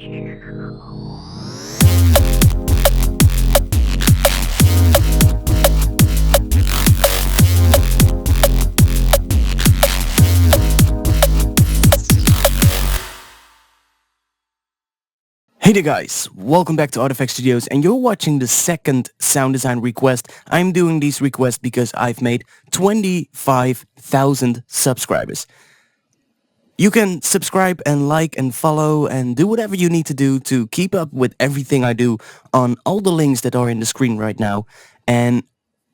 Hey there guys, welcome back to ARTFX Studios and you're watching the second sound design request. I'm doing these requests because I've made 25,000 subscribers. You can subscribe and like and follow and do whatever you need to do to keep up with everything I do on all the links that are in the screen right now. And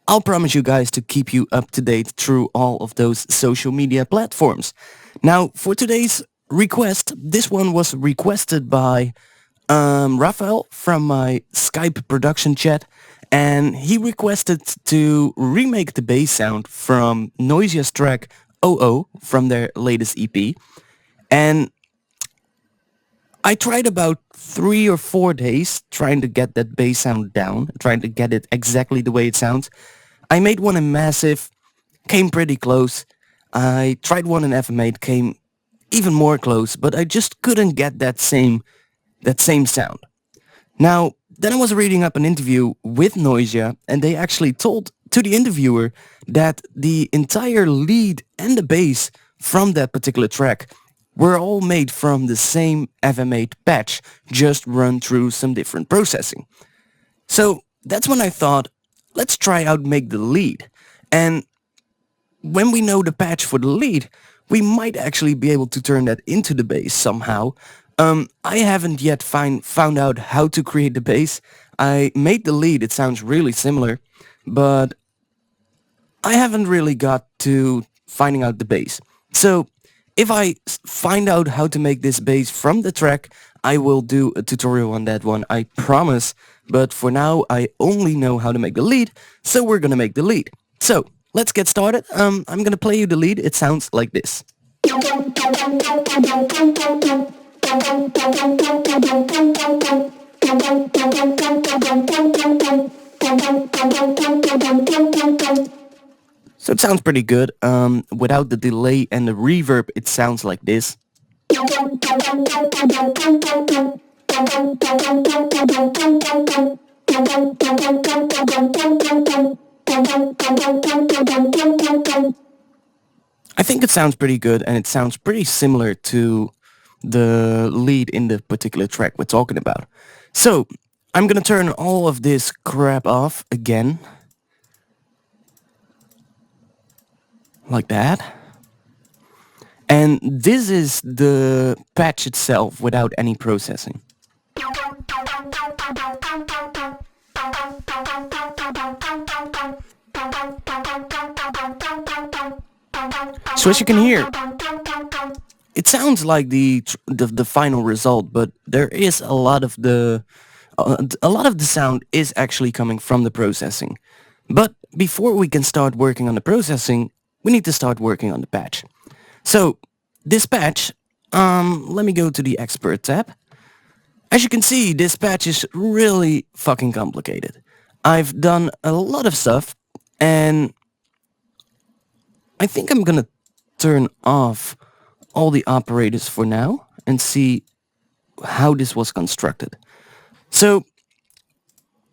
I'll promise you guys to keep you up to date through all of those social media platforms. Now for today's request, this one was requested by Rafael from my Skype production chat, and he requested to remake the bass sound from Noisia's track OO from their latest EP. And I tried about 3 or 4 days trying to get that bass sound down, trying to get it exactly the way it sounds. I made one in Massive, came pretty close. I tried one in FM8, came even more close, but I just couldn't get that same sound. Now, then I was reading up an interview with Noisia, and they actually told to the interviewer that the entire lead and the bass from that particular track were all made from the same FM8 patch, just run through some different processing. So that's when I thought, let's try out make the lead. And when we know the patch for the lead, we might actually be able to turn that into the bass somehow. I haven't yet found out how to create the bass. I made the lead, it sounds really similar, but I haven't really got to finding out the bass. So if I find out how to make this bass from the track, I will do a tutorial on that one, I promise. But for now, I only know how to make the lead, so we're gonna make the lead. So let's get started. I'm gonna play you the lead. It sounds like this. So it sounds pretty good. Without the delay and the reverb, it sounds like this. I think it sounds pretty good, and it sounds pretty similar to the lead in the particular track we're talking about. So I'm gonna turn all of this crap off again, like that. And this is the patch itself without any processing. So as you can hear, it sounds like the final result, but there is a lot of the sound is actually coming from the processing. But before we can start working on the processing, we need to start working on the patch. So this patch, let me go to the expert tab. As you can see, this patch is really fucking complicated. I've done a lot of stuff, and I think I'm gonna turn off all the operators for now and see how this was constructed. So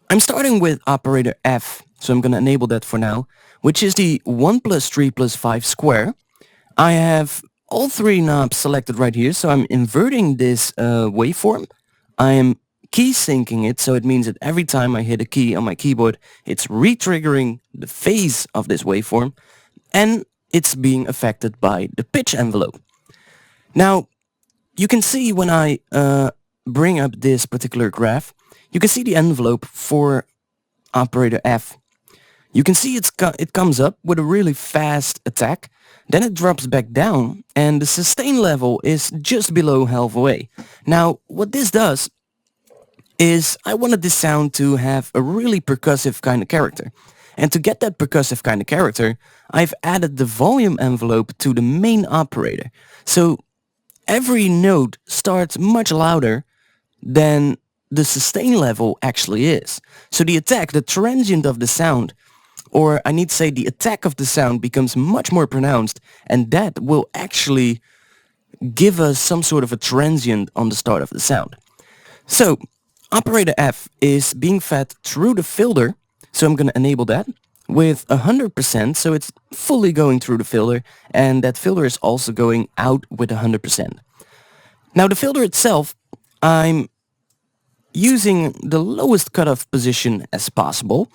I'm starting with operator F, so I'm going to enable that for now, which is the 1 + 3 + 5 square. I have all 3 knobs selected right here, so I'm inverting this waveform. I am key syncing it, so it means that every time I hit a key on my keyboard, it's re-triggering the phase of this waveform, and it's being affected by the pitch envelope. Now, you can see when I bring up this particular graph, you can see the envelope for operator F. You can see it comes up with a really fast attack, then it drops back down, and the sustain level is just below halfway. Now, what this does is I wanted this sound to have a really percussive kind of character. And to get that percussive kind of character, I've added the volume envelope to the main operator. So every note starts much louder than the sustain level actually is. So the attack, the transient of the sound, or I need to say the attack of the sound becomes much more pronounced, and that will actually give us some sort of a transient on the start of the sound. So operator F is being fed through the filter. So I'm going to enable that with 100%. So it's fully going through the filter, and that filter is also going out with 100%. Now the filter itself, I'm using the lowest cutoff position as possible,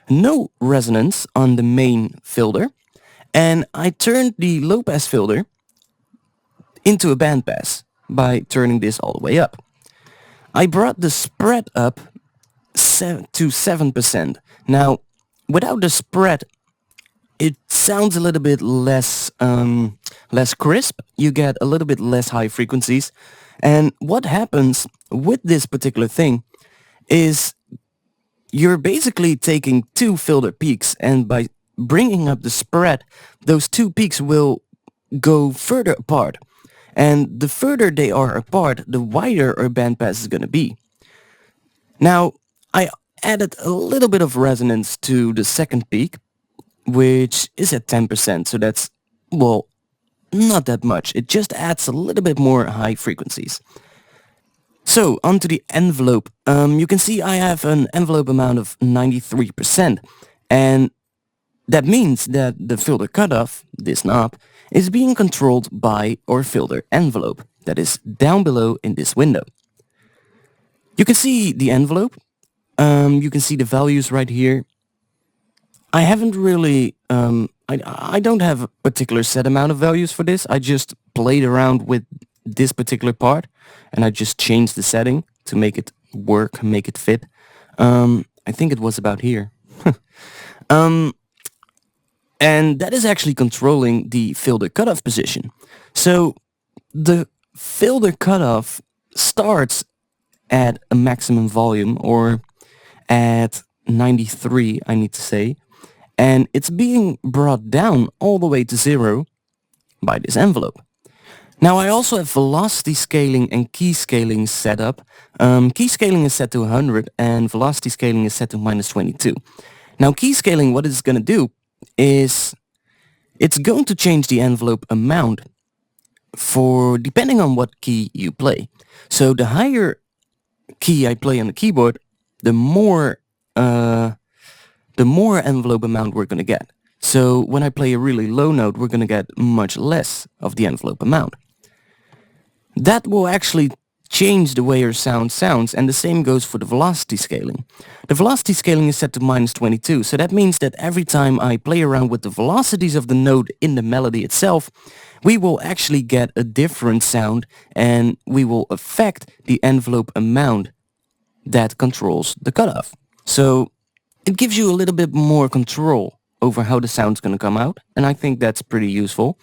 no resonance on the main filter, and I turned the low pass filter into a bandpass by turning this all the way up. I brought the spread up to 7%. Now, without the spread, it sounds a little bit less crisp. You get a little bit less high frequencies. And what happens with this particular thing is you're basically taking two filter peaks, and by bringing up the spread, those two peaks will go further apart. And the further they are apart, the wider our bandpass is going to be. Now, I added a little bit of resonance to the second peak, which is at 10%, so that's, well, not that much. It just adds a little bit more high frequencies. So, onto the envelope. You can see I have an envelope amount of 93%, and that means that the filter cutoff, this knob, is being controlled by our filter envelope that is down below in this window. You can see the envelope. You can see the values right here. I haven't really, I don't have a particular set amount of values for this. I just played around with this particular part, and I just changed the setting to make it work, make it fit. I think it was about here. And that is actually controlling the filter cutoff position. So the filter cutoff starts at a maximum volume, or at 93, I need to say, and it's being brought down all the way to 0 by this envelope. Now I also have velocity scaling and key scaling set up. Key scaling is set to 100 and velocity scaling is set to -22. Now key scaling, what it's going to do is it's going to change the envelope amount for depending on what key you play. So the higher key I play on the keyboard, the more envelope amount we're going to get. So when I play a really low note, we're going to get much less of the envelope amount. That will actually change the way your sound sounds, and the same goes for the velocity scaling. The velocity scaling is set to -22, so that means that every time I play around with the velocities of the note in the melody itself, we will actually get a different sound, and we will affect the envelope amount that controls the cutoff. So it gives you a little bit more control over how the sound's going to come out, and I think that's pretty useful.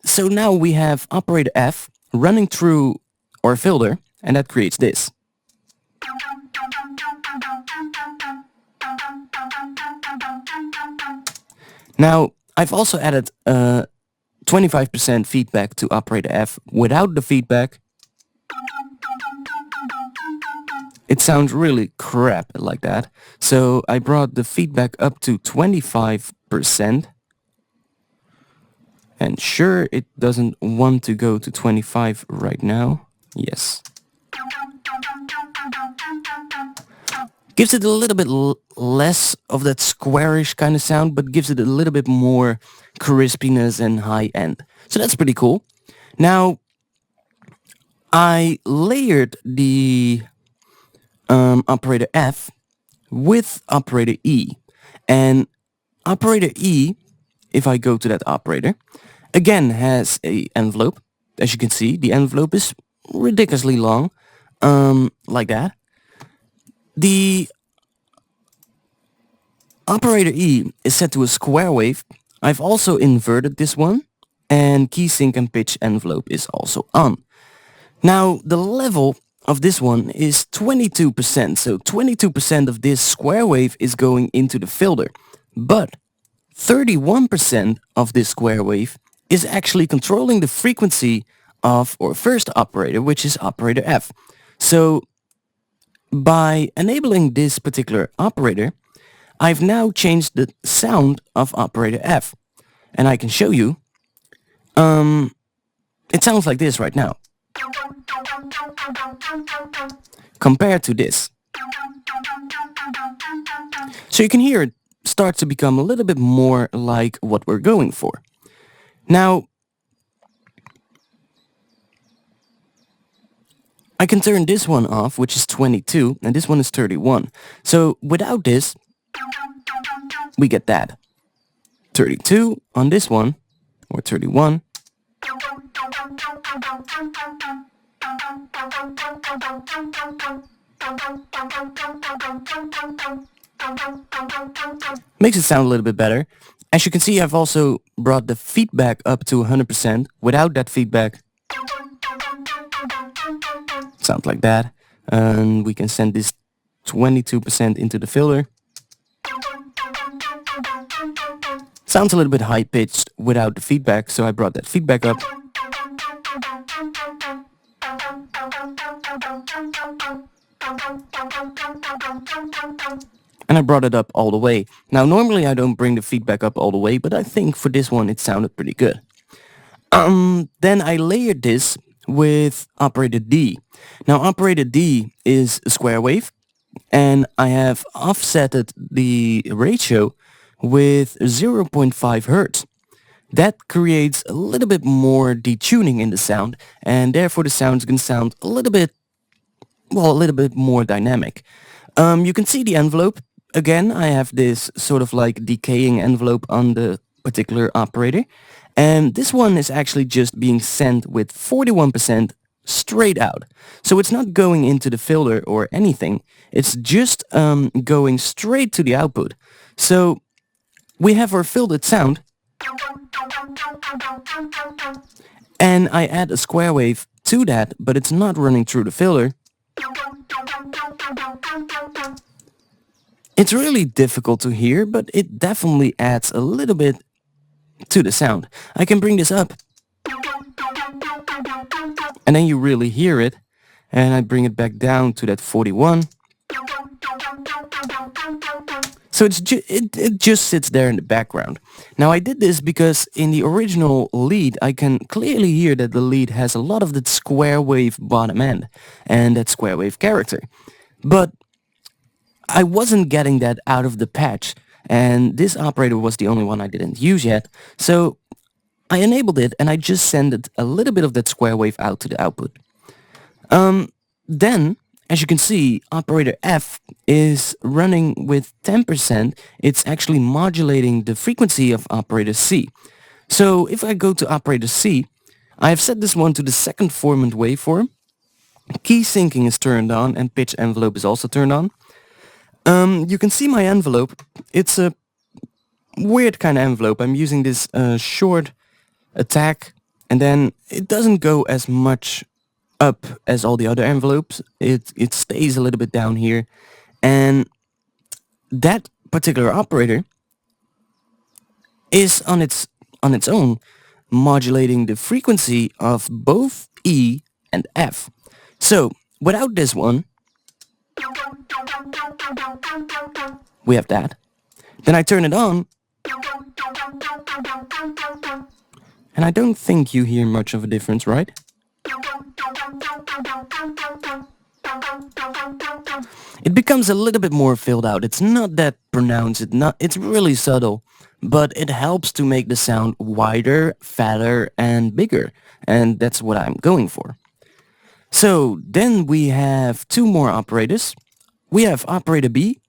So now we have operator F running through our filter, and that creates this. Now, I've also added 25% feedback to operator F. Without the feedback, it sounds really crap like that. So I brought the feedback up to 25%. And sure, it doesn't want to go to 25 right now. Yes. Gives it a little bit less of that squarish kind of sound, but gives it a little bit more crispiness and high end. So that's pretty cool. Now, I layered the operator F with operator E. And operator E, if I go to that operator, again has a envelope. As you can see, the envelope is ridiculously long, like that. The operator E is set to a square wave. I've also inverted this one, and key sync and pitch envelope is also on. Now, the level of this one is 22%, so 22% of this square wave is going into the filter, but 31% of this square wave is actually controlling the frequency of our first operator, which is operator F. So by enabling this particular operator, I've now changed the sound of operator F. And I can show you. It sounds like this right now. compared to this. So you can hear it start to become a little bit more like what we're going for. Now, I can turn this one off, which is 22, and this one is 31. So without this, we get that. 32 on this one, or 31. Makes it sound a little bit better. As you can see, I've also brought the feedback up to 100%. Without that feedback, sounds like that. And we can send this 22% into the filter. Sounds a little bit high-pitched without the feedback, so I brought that feedback up. And I brought it up all the way. Now normally I don't bring the feedback up all the way, but I think for this one it sounded pretty good. Then I layered this with operator D. Now operator D is a square wave, and I have offsetted the ratio with 0.5 Hertz. That creates a little bit more detuning in the sound, and therefore the sound's gonna sound a little bit more dynamic. You can see the envelope. Again, I have this sort of like decaying envelope on the particular operator, and this one is actually just being sent with 41% straight out. So it's not going into the filter or anything, it's just going straight to the output. So we have our filtered sound, and I add a square wave to that, but it's not running through the filter. It's really difficult to hear, but it definitely adds a little bit to the sound. I can bring this up, and then you really hear it, and I bring it back down to that 41. So it just sits there in the background. Now I did this because in the original lead I can clearly hear that the lead has a lot of that square wave bottom end and that square wave character. But I wasn't getting that out of the patch, and this operator was the only one I didn't use yet. So I enabled it and I just sent a little bit of that square wave out to the output. Then, as you can see, operator F is running with 10%. It's actually modulating the frequency of operator C. So if I go to operator C, I have set this one to the second formant waveform. Key syncing is turned on and pitch envelope is also turned on. You can see my envelope. It's a weird kind of envelope. I'm using this short attack, and then it doesn't go as much up as all the other envelopes. It stays a little bit down here, and that particular operator is on its own modulating the frequency of both E and F. So without this one, we have that. Then I turn it on, and I don't think you hear much of a difference, right? It becomes a little bit more filled out. It's not that pronounced, it's really subtle, but it helps to make the sound wider, fatter, and bigger, and that's what I'm going for. So then we have two more operators. We have operator B,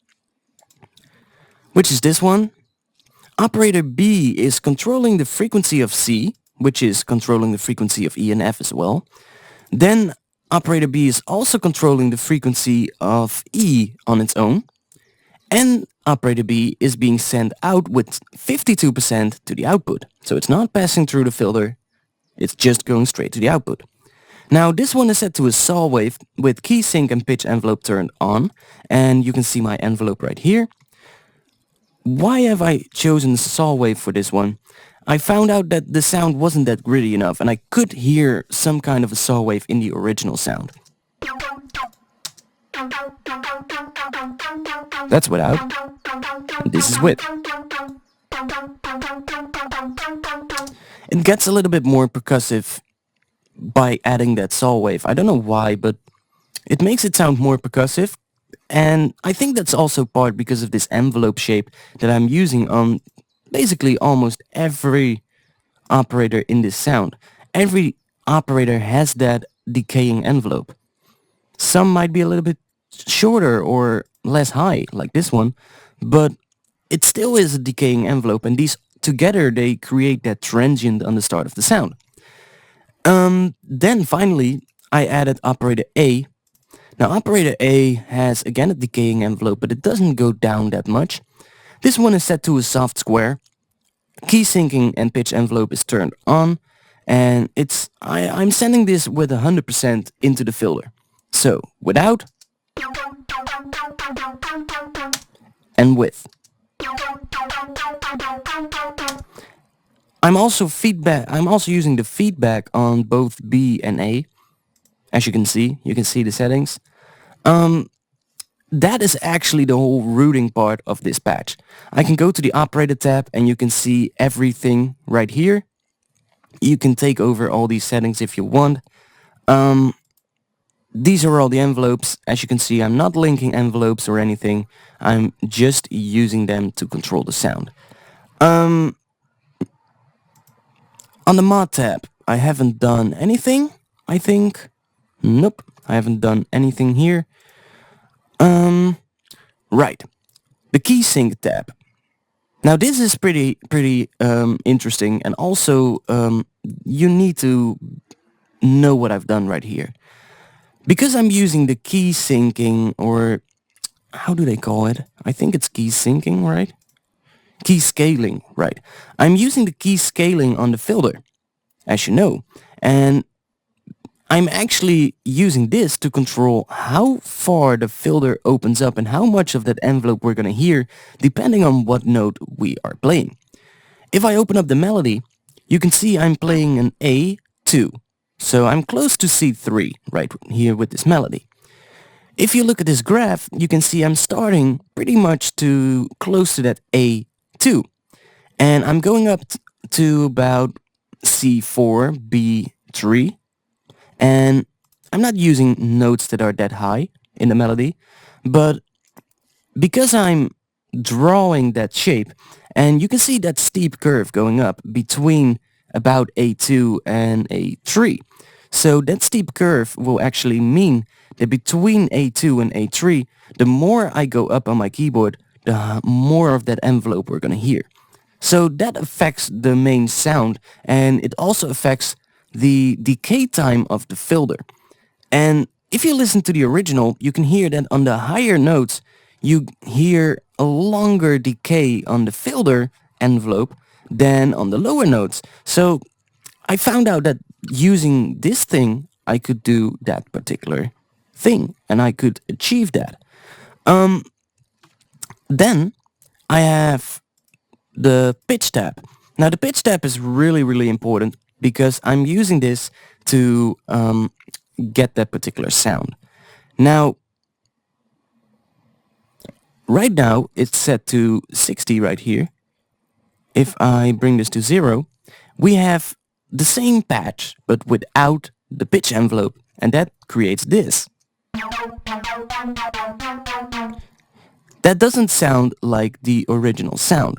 which is this one. Operator B is controlling the frequency of C, which is controlling the frequency of E and F as well. Then operator B is also controlling the frequency of E on its own. And operator B is being sent out with 52% to the output. So it's not passing through the filter, it's just going straight to the output. Now this one is set to a saw wave with key sync and pitch envelope turned on, and you can see my envelope right here. Why have I chosen saw wave for this one? I found out that the sound wasn't that gritty enough, and I could hear some kind of a saw wave in the original sound. That's without, and this is with. It gets a little bit more percussive by adding that saw wave. I don't know why, but it makes it sound more percussive. And I think that's also part because of this envelope shape that I'm using on basically almost every operator in this sound. Every operator has that decaying envelope. Some might be a little bit shorter or less high, like this one, but it still is a decaying envelope, and these together they create that transient on the start of the sound. Then finally, I added operator A. Now operator A has again a decaying envelope, but it doesn't go down that much. This one is set to a soft square. Key syncing and pitch envelope is turned on, and I'm sending this with 100% into the filter. So without and with. I'm also using the feedback on both B and A. As you can see the settings. That is actually the whole routing part of this patch. I can go to the operator tab and you can see everything right here. You can take over all these settings if you want. These are all the envelopes. As you can see, I'm not linking envelopes or anything. I'm just using them to control the sound. On the mod tab, I haven't done anything, I think. Nope, I haven't done anything here. Right. The key sync tab. Now this is pretty interesting, and also you need to know what I've done right here. Because I'm using the key syncing, or how do they call it? I think it's key syncing, right? Key scaling, right. I'm using the key scaling on the filter, as you know, and I'm actually using this to control how far the filter opens up and how much of that envelope we're going to hear, depending on what note we are playing. If I open up the melody, you can see I'm playing an A2, so I'm close to C3 right here with this melody. If you look at this graph, you can see I'm starting pretty much to close to that A2, and I'm going up to about C4, B3, and I'm not using notes that are that high in the melody, but because I'm drawing that shape, and you can see that steep curve going up between about A2 and A3. So that steep curve will actually mean that between A2 and A3, the more I go up on my keyboard, the more of that envelope we're going to hear. So that affects the main sound, and it also affects the decay time of the filter. And if you listen to the original, you can hear that on the higher notes, you hear a longer decay on the filter envelope than on the lower notes. So I found out that using this thing, I could do that particular thing, and I could achieve that. Then I have the pitch tab. Now the pitch tab is really important because I'm using this to get that particular sound. Now, right now it's set to 60 right here. If I bring this to 0, we have the same patch but without the pitch envelope, and that creates this. That doesn't sound like the original sound.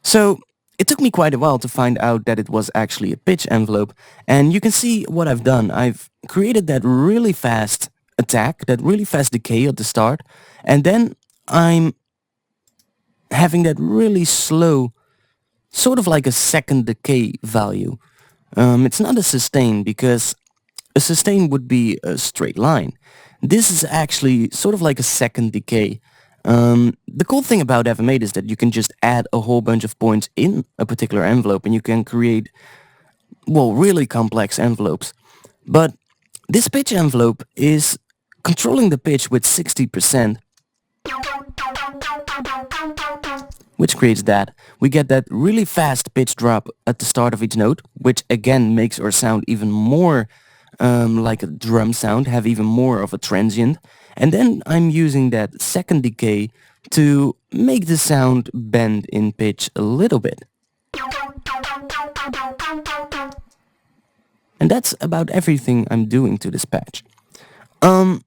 So it took me quite a while to find out that it was actually a pitch envelope, and you can see what I've done. I've created that really fast attack, that really fast decay at the start, and then I'm having that really slow, sort of like a second decay value. It's not a sustain, because a sustain would be a straight line. This is actually sort of like a second decay. The cool thing about FM8 is that you can just add a whole bunch of points in a particular envelope and you can create, well, really complex envelopes. But this pitch envelope is controlling the pitch with 60%, which creates that. We get that really fast pitch drop at the start of each note, which again makes our sound even more like a drum sound, have even more of a transient. And then I'm using that second decay to make the sound bend in pitch a little bit. And that's about everything I'm doing to this patch. Um,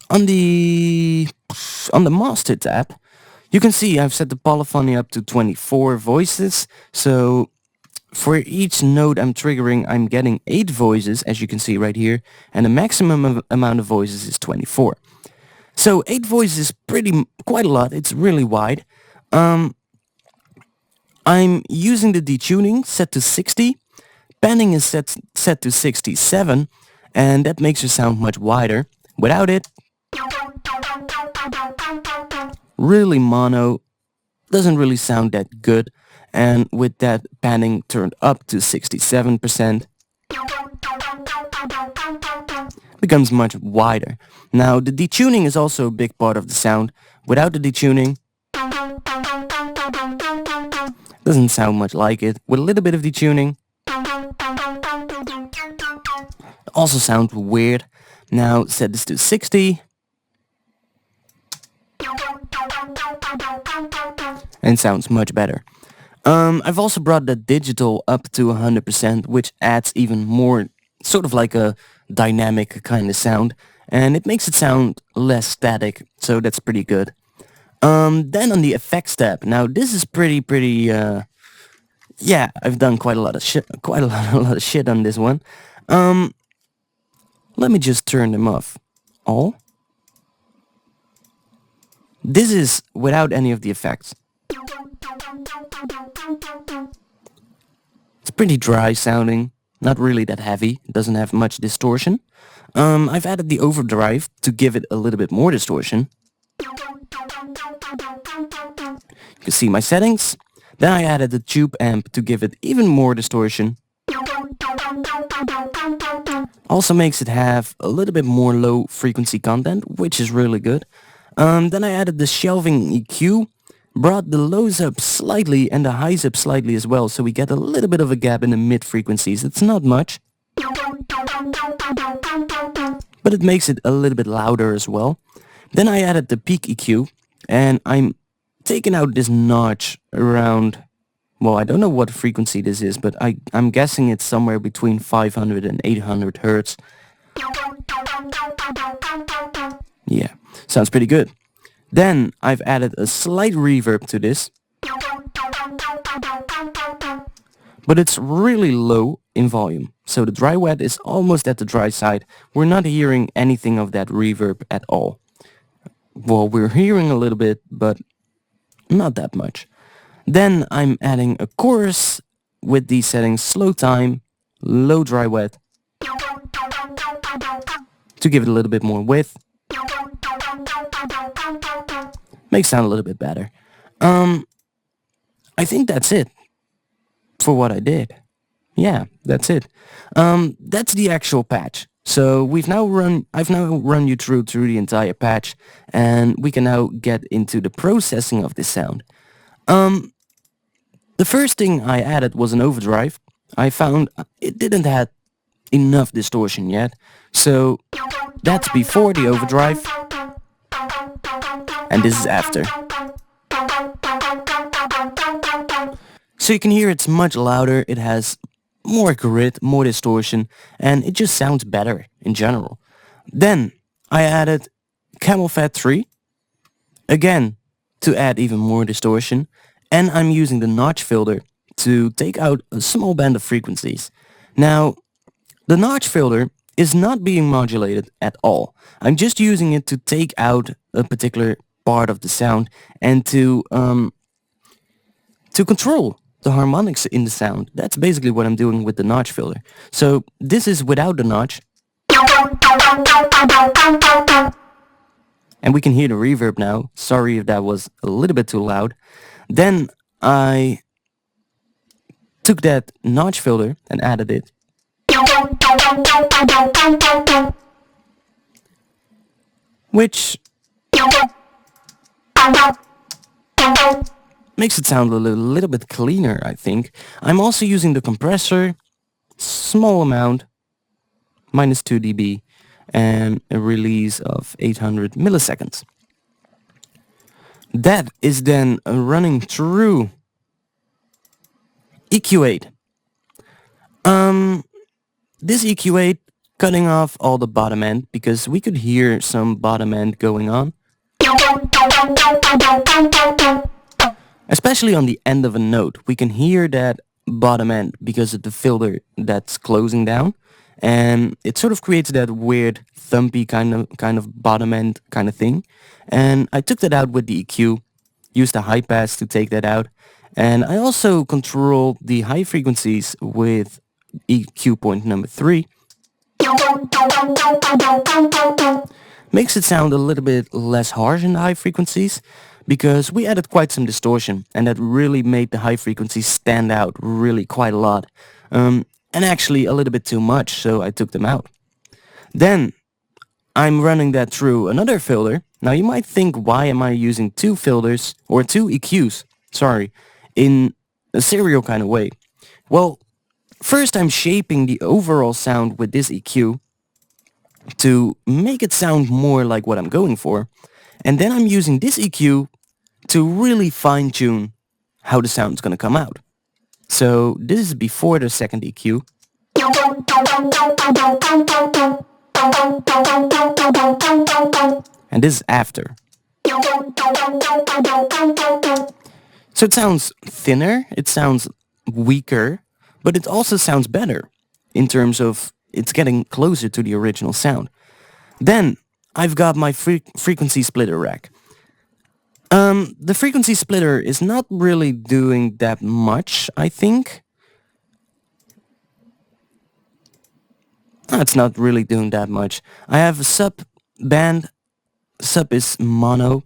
on the master tab, you can see I've set the polyphony up to 24 voices. So for each note I'm triggering, I'm getting 8 voices, as you can see right here, and the maximum amount of voices is 24. So 8 voices is quite a lot. It's really wide. I'm using the detuning set to 60. Panning is set to 67, and that makes your sound much wider. Without it, really mono, doesn't really sound that good. And with that panning turned up to 67%, becomes much wider. Now the detuning is also a big part of the sound. Without the detuning, doesn't sound much like it. With a little bit of detuning, also sounds weird. Now set this to 60. And sounds much better. I've also brought the digital up to 100%, which adds even more, sort of like a dynamic kind of sound. And it makes it sound less static, so that's pretty good. Then on the effects tab, now this is pretty, yeah, I've done quite a lot of shit, a lot of shit on this one. Let me just turn them off. All. This is without any of the effects. It's pretty dry sounding, not really that heavy, it doesn't have much distortion. I've added the overdrive to give it a little bit more distortion. You can see my settings. Then I added the tube amp to give it even more distortion. Also makes it have a little bit more low frequency content, which is really good. Then I added the shelving EQ, brought the lows up slightly and the highs up slightly as well, so we get a little bit of a gap in the mid frequencies. It's not much, but it makes it a little bit louder as well. Then I added the peak EQ, and I'm taking out this notch around, well, I don't know what frequency this is, but I'm guessing it's somewhere between 500 and 800 hertz. Yeah, sounds pretty good. Then I've added a slight reverb to this, but it's really low in volume. So the dry wet is almost at the dry side. We're not hearing anything of that reverb at all. Well, we're hearing a little bit, but not that much. Then I'm adding a chorus with these settings: slow time, low dry wet, to give it a little bit more width. Makes sound a little bit better. I think that's it for what I did. Yeah, that's it. That's the actual patch. So I've now run you through the entire patch, and we can now get into the processing of this sound. The first thing I added was an overdrive. I found it didn't have enough distortion yet, so that's before the overdrive, and this is after. So you can hear it's much louder, it has more grit, more distortion, and it just sounds better in general. Then I added Camel Fat 3, again to add even more distortion, and I'm using the notch filter to take out a small band of frequencies. Now, the notch filter is not being modulated at all. I'm just using it to take out a particular part of the sound and to control the harmonics in the sound. That's basically what I'm doing with the notch filter. So this is without the notch. And we can hear the reverb now. Sorry if that was a little bit too loud. Then I took that notch filter and added it. Which makes it sound a little bit cleaner, I think. I'm also using the compressor, small amount, minus 2 dB, and a release of 800 milliseconds. That is then running through EQ8. this EQ8 cutting off all the bottom end because we could hear some bottom end going on. Especially on the end of a note, we can hear that bottom end because of the filter that's closing down, and it sort of creates that weird thumpy kind of bottom end kind of thing. And I took that out with the EQ, used a high pass to take that out, and I also control the high frequencies with EQ point number 3. Makes it sound a little bit less harsh in the high frequencies because we added quite some distortion, and that really made the high frequencies stand out really quite a lot. And actually a little bit too much, so I took them out. Then I'm running that through another filter. Now you might think, why am I using two filters, or two EQs, sorry, in a serial kind of way? Well, first I'm shaping the overall sound with this EQ to make it sound more like what I'm going for. And then I'm using this EQ to really fine-tune how the sound's gonna come out. So this is before the second EQ. And this is after. So it sounds thinner, it sounds weaker, but it also sounds better in terms of it's getting closer to the original sound. Then I've got my frequency splitter rack. The frequency splitter is not really doing that much, I think. It's not really doing that much. I have a sub band. Sub is mono.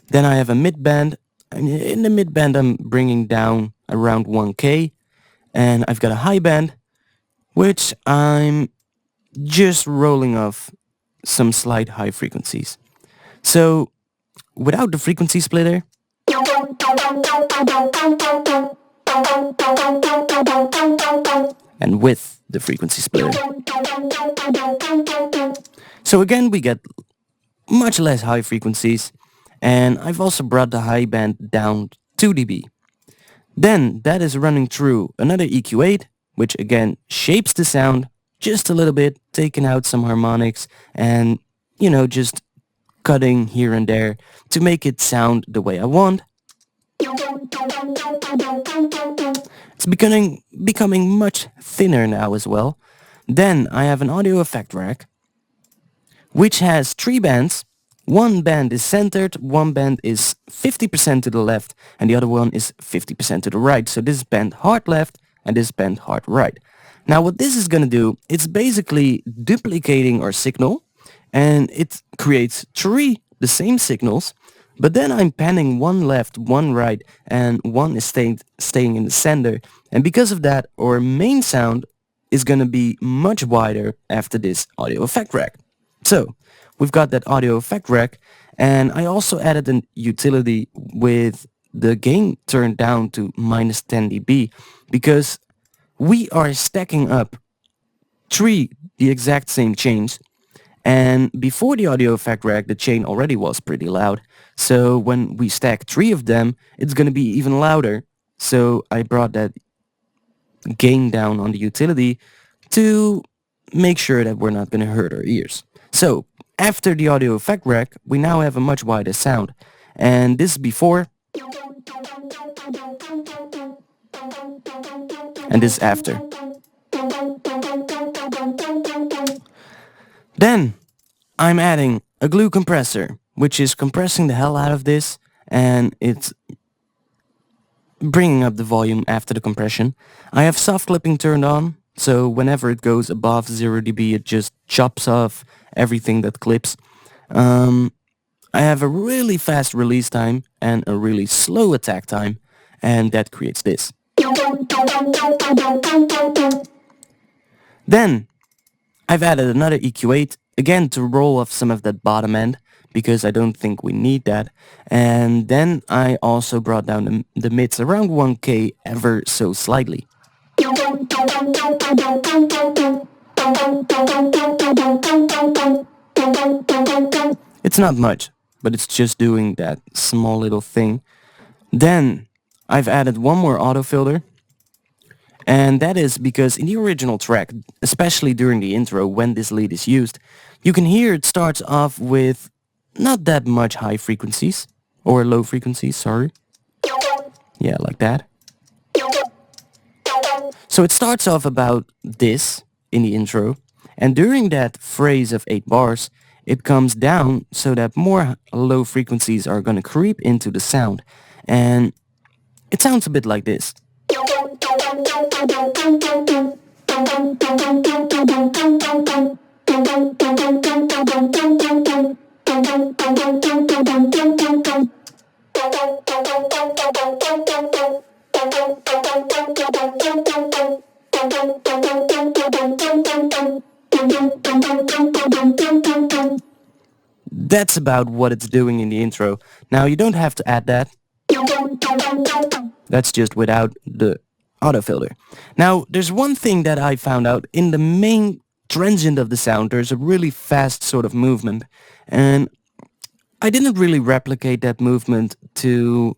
Then I have a mid band. In the mid band I'm bringing down around 1K. And I've got a high band, which I'm just rolling off some slight high frequencies. So without the frequency splitter, and with the frequency splitter. So again we get much less high frequencies, and I've also brought the high band down 2 dB. Then that is running through another EQ8, which again shapes the sound just a little bit, taking out some harmonics and, just cutting here and there to make it sound the way I want. It's becoming much thinner now as well. Then I have an audio effect rack, which has 3 bands. One band is centered, one band is 50% to the left, and the other one is 50% to the right. So this is band hard left, and this band hard right. Now what this is going to do, it's basically duplicating our signal, and it creates 3 the same signals, but then I'm panning one left, one right, and one is staying in the center. And because of that, our main sound is going to be much wider after this audio effect rack. So we've got that audio effect rack, and I also added a utility with the gain turned down to minus 10 dB because we are stacking up 3 the exact same chains, and before the audio effect rack the chain already was pretty loud, so when we stack 3 of them it's gonna be even louder. So I brought that gain down on the utility to make sure that we're not gonna hurt our ears. So after the audio effect rack we now have a much wider sound, and this is before and this is after. Then I'm adding a glue compressor, which is compressing the hell out of this, and it's bringing up the volume after the compression. I have soft clipping turned on, so whenever it goes above 0 dB it just chops off everything that clips. I have a really fast release time and a really slow attack time, and that creates this. Then I've added another EQ8, again to roll off some of that bottom end, because I don't think we need that. And then I also brought down the mids around 1K ever so slightly. It's not much, but it's just doing that small little thing. Then I've added one more auto filter, And that is because in the original track, especially during the intro when this lead is used, you can hear it starts off with not that much high frequencies, or low frequencies, sorry. Yeah, like that. So it starts off about this in the intro, and during that phrase of 8 bars, it comes down so that more low frequencies are going to creep into the sound. And it sounds a bit like this. That's about what it's doing in the intro. Now you don't have to add that. That's just without the autofilter. Now there's one thing that I found out in the main transient of the sound. There's a really fast sort of movement, and I didn't really replicate that movement to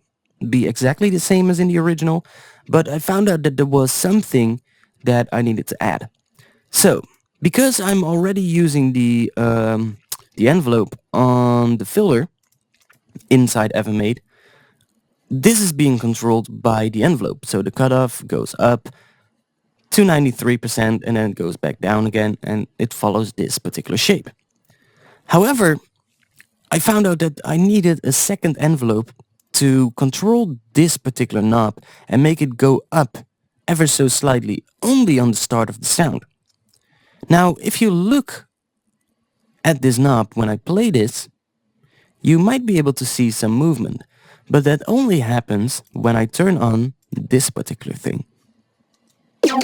be exactly the same as in the original, but I found out that there was something that I needed to add. So, because I'm already using the envelope on the filler inside FMate, this is being controlled by the envelope. So the cutoff goes up to 93% and then it goes back down again, and it follows this particular shape. However, I found out that I needed a second envelope to control this particular knob and make it go up ever so slightly only on the start of the sound. Now, if you look at this knob when I play this, you might be able to see some movement, but that only happens when I turn on this particular thing. So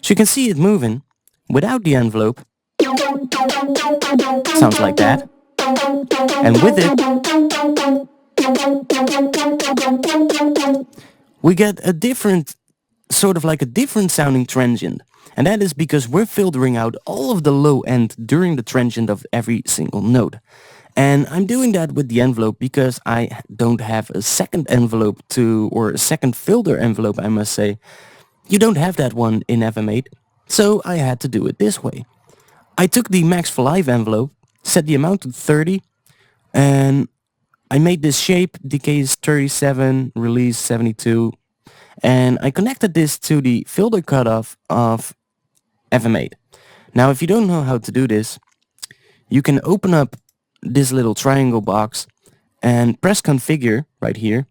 you can see it moving without the envelope. Sounds like that. And with it, we get a different, sort of like a different sounding transient. And that is because we're filtering out all of the low end during the transient of every single note. And I'm doing that with the envelope because I don't have a second envelope or a second filter envelope, I must say. You don't have that one in FM8, so I had to do it this way. I took the Max for Live envelope, set the amount to 30, and I made this shape, decay is 37, release 72, and I connected this to the filter cutoff of FM8. Now, if you don't know how to do this, you can open up this little triangle box and press configure right here,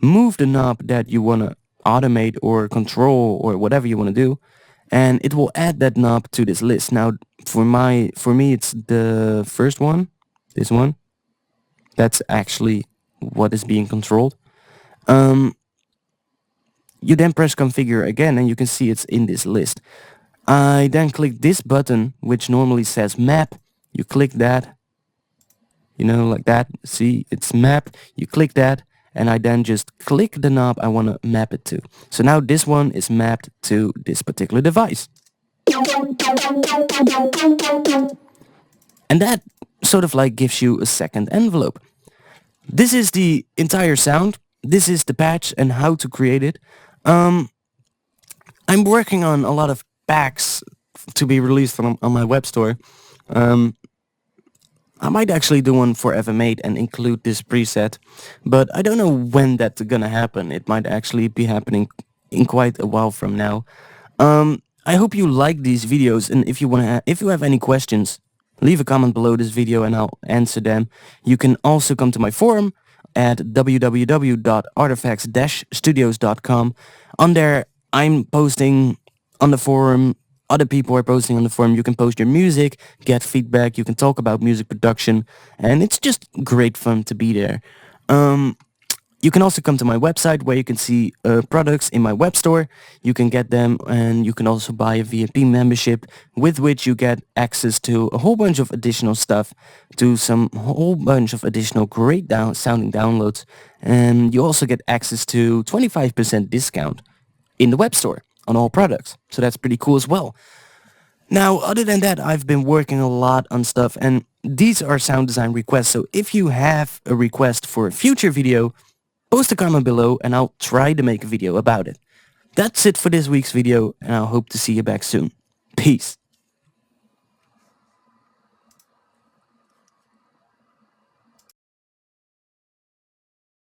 move the knob that you want to automate or control or whatever you want to do, and it will add that knob to this list. Now, for me, it's the first one, this one. That's actually what is being controlled. You then press configure again and you can see it's in this list. I then click this button, which normally says map. You click that, like that. See, it's map. You click that, and I then just click the knob I want to map it to. So now this one is mapped to this particular device. And that sort of like gives you a second envelope. This is the entire sound. This is the patch and how to create it. I'm working on a lot of packs to be released on my web store. I might actually do one for FM8 and include this preset, but I don't know when that's gonna happen. It might actually be happening in quite a while from now. I hope you like these videos, and if you have any questions, leave a comment below this video and I'll answer them. You can also come to my forum at www.artfx-studios.com. On there, I'm posting on the forum. Other people are posting on the forum. You can post your music, get feedback. You can talk about music production, and it's just great fun to be there. You can also come to my website where you can see products in my web store. You can get them, and you can also buy a VIP membership with which you get access to a whole bunch of additional stuff, to some whole bunch of additional great sounding downloads, and you also get access to 25% discount in the web store on all products. So that's pretty cool as well. Now, other than that, I've been working a lot on stuff, and these are sound design requests. So if you have a request for a future video, Post a comment below and I'll try to make a video about it. That's it for this week's video, and I hope to see you back soon. Peace.